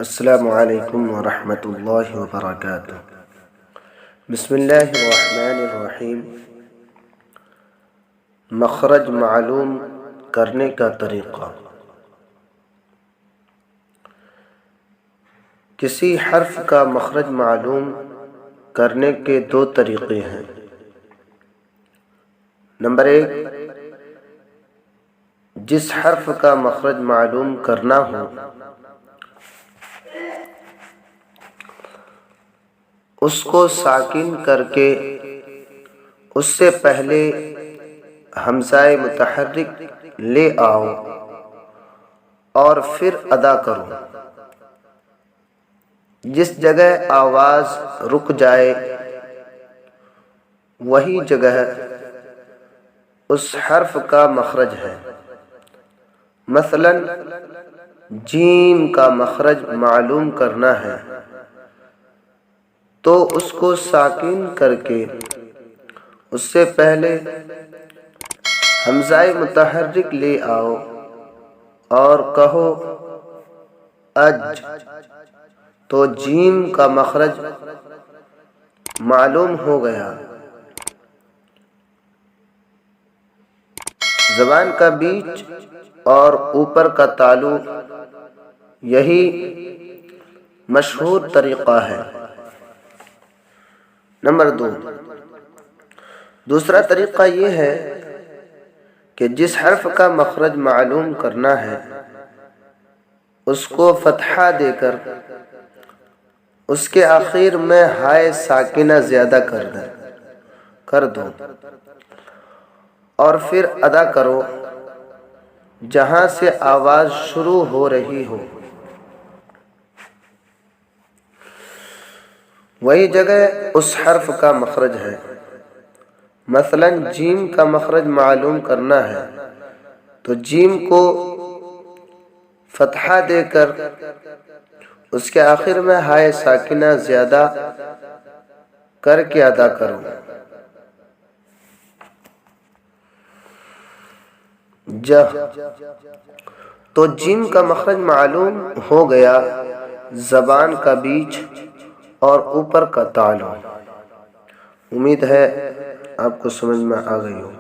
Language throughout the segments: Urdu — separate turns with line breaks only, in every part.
السلام علیکم ورحمۃ اللہ وبرکاتہ۔ بسم اللہ الرحمن الرحیم۔ مخرج معلوم کرنے کا طریقہ۔ کسی حرف کا مخرج معلوم کرنے کے دو طریقے ہیں۔ نمبر 1، جس حرف کا مخرج معلوم کرنا ہو اس کو ساکن کر کے اس سے پہلے حمزہ متحرک لے آؤ اور پھر ادا کرو۔ جس جگہ آواز رک جائے وہی جگہ اس حرف کا مخرج ہے۔ مثلا جیم کا مخرج معلوم کرنا ہے تو اس کو ساکن کر کے اس سے پہلے حمزہ متحرک لے آؤ اور کہو اج، تو جیم کا مخرج معلوم ہو گیا۔ زبان کا بیچ اور اوپر کا تالو یہی مشہور طریقہ ہے۔ نمبر 2، دوسرا طریقہ یہ ہے کہ جس حرف کا مخرج معلوم کرنا ہے اس کو فتحہ دے کر اس کے آخر میں ہائے ساکنہ زیادہ کر دو اور پھر ادا کرو جہاں سے آواز شروع ہو رہی ہو، وہی جگہ اس حرف کا مخرج ہے۔ مثلا جیم کا مخرج معلوم کرنا ہے تو جیم کو فتحہ دے کر اس کے آخر میں ہائے ساکنہ زیادہ کر کے ادا کرو۔ تو جیم کا مخرج معلوم ہو گیا، زبان کا بیچ اور اوپر کا تالو۔ امید ہے آپ کو سمجھ میں آ گئی ہو۔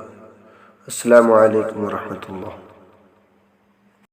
السلام علیکم ورحمۃ اللہ۔